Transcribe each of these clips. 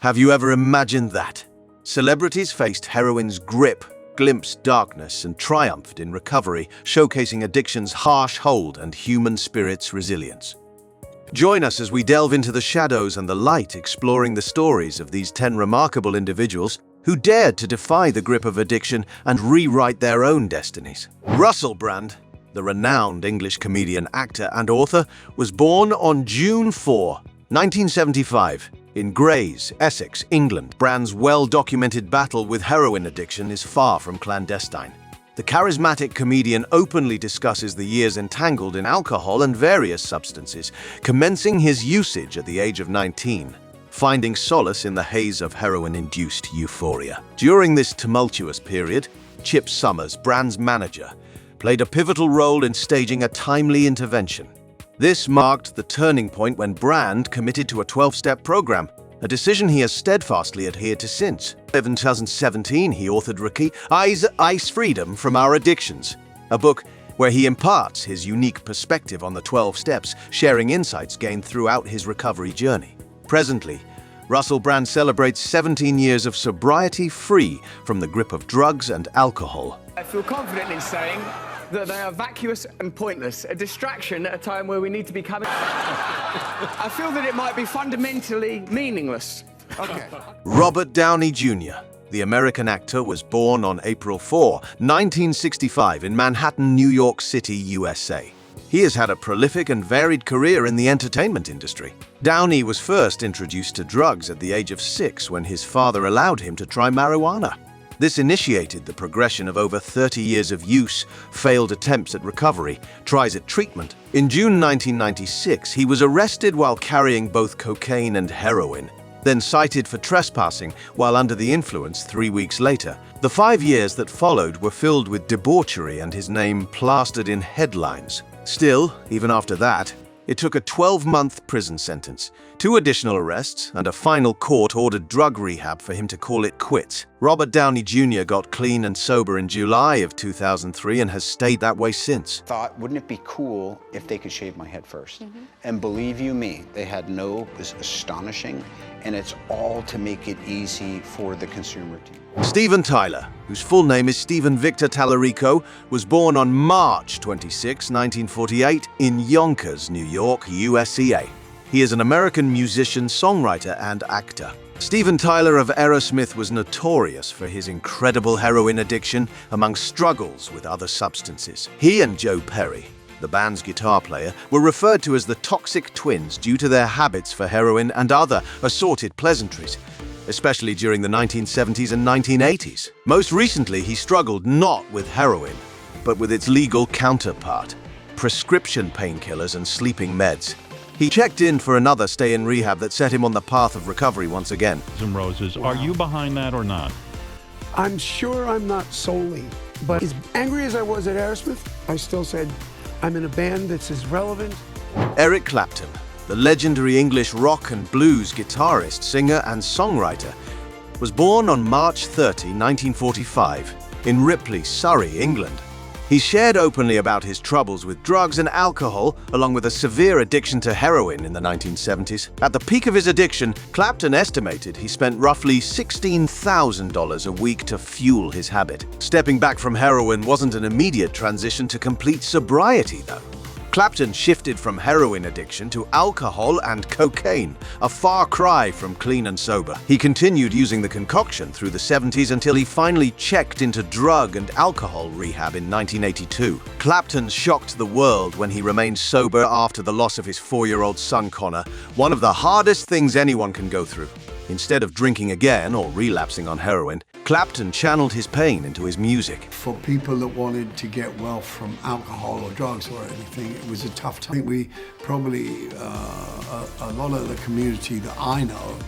Have you ever imagined that? Celebrities faced heroin's grip, glimpsed darkness, and triumphed in recovery, showcasing addiction's harsh hold and human spirit's resilience. Join us as we delve into the shadows and the light, exploring the stories of these 10 remarkable individuals who dared to defy the grip of addiction and rewrite their own destinies. Russell Brand, the renowned English comedian, actor, and author, was born on June 4, 1975, in Grays, Essex, England. Brand's well-documented battle with heroin addiction is far from clandestine. The charismatic comedian openly discusses the years entangled in alcohol and various substances, commencing his usage at the age of 19, finding solace in the haze of heroin-induced euphoria. During this tumultuous period, Chip Summers, Brand's manager, played a pivotal role in staging a timely intervention. This marked the turning point when Brand committed to a 12-step program, a decision he has steadfastly adhered to since. In 2017, he authored Ricky Ice Freedom from Our Addictions, a book where he imparts his unique perspective on the 12 steps, sharing insights gained throughout his recovery journey. Presently, Russell Brand celebrates 17 years of sobriety free from the grip of drugs and alcohol. I feel confident in saying that they are vacuous and pointless, a distraction at a time where we need to be coming. I feel that it might be fundamentally meaningless. Okay. Robert Downey Jr., the American actor, was born on April 4, 1965 in Manhattan, New York City, USA. He has had a prolific and varied career in the entertainment industry. Downey was first introduced to drugs at the age of 6 when his father allowed him to try marijuana. This initiated the progression of over 30 years of use, failed attempts at recovery, tries at treatment. In June 1996, he was arrested while carrying both cocaine and heroin, then cited for trespassing while under the influence 3 weeks later. The 5 years that followed were filled with debauchery and his name plastered in headlines. Still, even after that, it took a 12-month prison sentence, 2 additional arrests, and a final court-ordered drug rehab for him to call it quits. Robert Downey Jr. got clean and sober in July of 2003 and has stayed that way since. Thought, wouldn't it be cool if they could shave my head first? And believe you me, they had this astonishing, and it's all to make it easy for the consumer to. Steven Tyler, whose full name is Stephen Victor Tallarico, was born on March 26, 1948 in Yonkers, New York, USA. He is an American musician, songwriter, and actor. Steven Tyler of Aerosmith was notorious for his incredible heroin addiction among struggles with other substances. He and Joe Perry, the band's guitar player, were referred to as the Toxic Twins due to their habits for heroin and other assorted pleasantries, especially during the 1970s and 1980s. Most recently, he struggled not with heroin, but with its legal counterpart, prescription painkillers and sleeping meds. He checked in for another stay in rehab that set him on the path of recovery once again. Some roses. Are you behind that or not? I'm sure I'm not solely, but as angry as I was at Aerosmith, I still said, I'm in a band that's as relevant. Eric Clapton, the legendary English rock and blues guitarist, singer, and songwriter, was born on March 30, 1945, in Ripley, Surrey, England. He shared openly about his troubles with drugs and alcohol, along with a severe addiction to heroin in the 1970s. At the peak of his addiction, Clapton estimated he spent roughly $16,000 a week to fuel his habit. Stepping back from heroin wasn't an immediate transition to complete sobriety, though. Clapton shifted from heroin addiction to alcohol and cocaine, a far cry from clean and sober. He continued using the concoction through the 70s until he finally checked into drug and alcohol rehab in 1982. Clapton shocked the world when he remained sober after the loss of his 4-year-old son Connor, one of the hardest things anyone can go through. Instead of drinking again or relapsing on heroin, Clapton channeled his pain into his music. For people that wanted to get well from alcohol or drugs or anything, it was a tough time. I think we probably, a lot of the community that I know.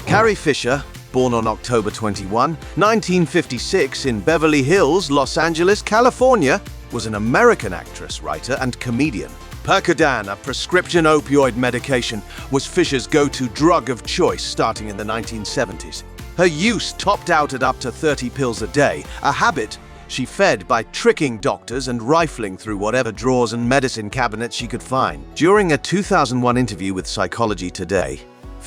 Carrie Fisher, born on October 21, 1956 in Beverly Hills, Los Angeles, California, was an American actress, writer, and comedian. Percodan, a prescription opioid medication, was Fisher's go-to drug of choice starting in the 1970s. Her use topped out at up to 30 pills a day, a habit she fed by tricking doctors and rifling through whatever drawers and medicine cabinets she could find. During a 2001 interview with Psychology Today,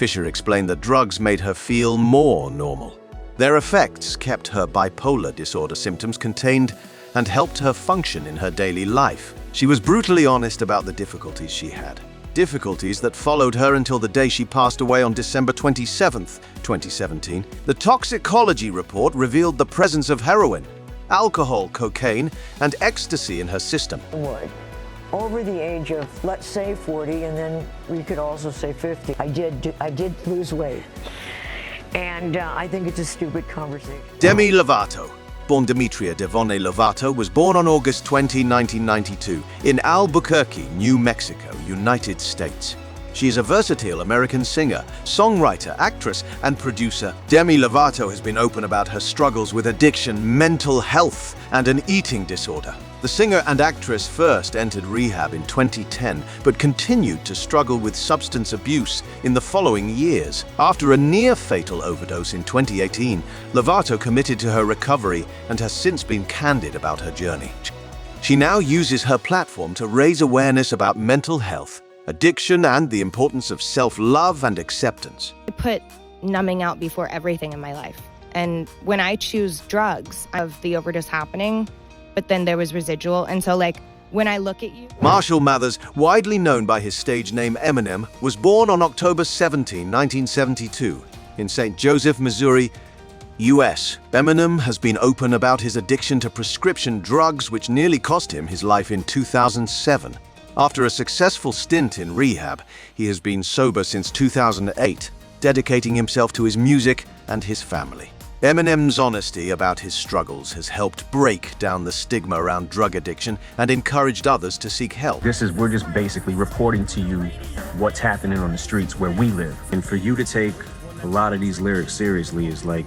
Fisher explained that drugs made her feel more normal. Their effects kept her bipolar disorder symptoms contained and helped her function in her daily life. She was brutally honest about the difficulties she had. Difficulties that followed her until the day she passed away on December 27, 2017. The toxicology report revealed the presence of heroin, alcohol, cocaine, and ecstasy in her system. Over the age of, let's say 40, and then we could also say 50, I did lose weight. And I think it's a stupid conversation. Demi Lovato, born Demetria Devonne Lovato, was born on August 20, 1992, in Albuquerque, New Mexico, United States. She is a versatile American singer, songwriter, actress, and producer. Demi Lovato has been open about her struggles with addiction, mental health, and an eating disorder. The singer and actress first entered rehab in 2010, but continued to struggle with substance abuse in the following years. After a near-fatal overdose in 2018, Lovato committed to her recovery and has since been candid about her journey. She now uses her platform to raise awareness about mental health, addiction, and the importance of self-love and acceptance. I put numbing out before everything in my life. And when I choose drugs, I have the overdose happening, but then there was residual. And so when I look at you... Marshall Mathers, widely known by his stage name Eminem, was born on October 17, 1972, in St. Joseph, Missouri, U.S. Eminem has been open about his addiction to prescription drugs, which nearly cost him his life in 2007. After a successful stint in rehab, he has been sober since 2008, dedicating himself to his music and his family. Eminem's honesty about his struggles has helped break down the stigma around drug addiction and encouraged others to seek help. We're just basically reporting to you what's happening on the streets where we live. And for you to take a lot of these lyrics seriously is like,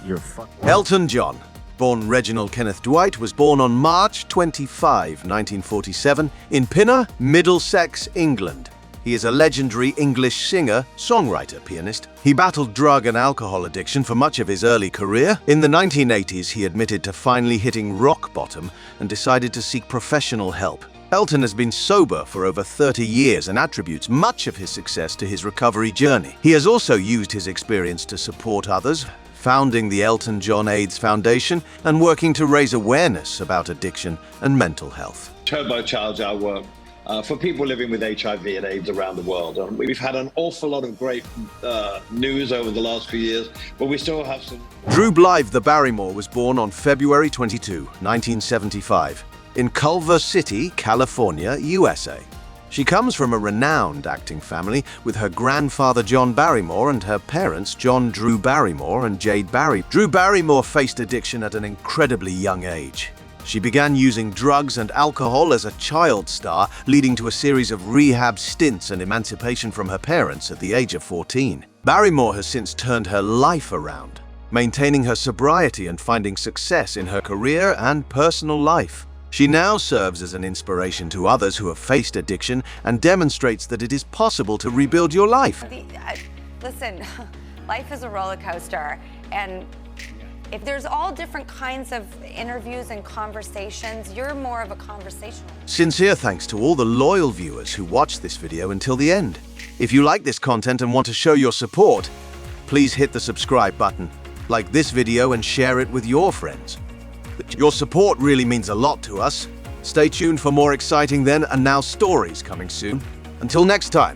you're fucking... Elton John, born Reginald Kenneth Dwight, was born on March 25, 1947, in Pinner, Middlesex, England. He is a legendary English singer, songwriter, pianist. He battled drug and alcohol addiction for much of his early career. In the 1980s, he admitted to finally hitting rock bottom and decided to seek professional help. Elton has been sober for over 30 years and attributes much of his success to his recovery journey. He has also used his experience to support others, founding the Elton John AIDS Foundation and working to raise awareness about addiction and mental health. Turbocharge our work for people living with HIV and AIDS around the world. We've had an awful lot of great news over the last few years, but we still have some... Drew Blythe the Barrymore was born on February 22, 1975, in Culver City, California, USA. She comes from a renowned acting family with her grandfather John Barrymore and her parents John Drew Barrymore and Jade Barry. Drew Barrymore faced addiction at an incredibly young age. She began using drugs and alcohol as a child star, leading to a series of rehab stints and emancipation from her parents at the age of 14. Barrymore has since turned her life around, maintaining her sobriety and finding success in her career and personal life. She now serves as an inspiration to others who have faced addiction and demonstrates that it is possible to rebuild your life. Listen, life is a roller coaster, and if there's all different kinds of interviews and conversations, you're more of a conversational. Sincere thanks to all the loyal viewers who watched this video until the end. If you like this content and want to show your support, please hit the subscribe button, like this video and share it with your friends. Your support really means a lot to us. Stay tuned for more exciting then and now stories coming soon. Until next time.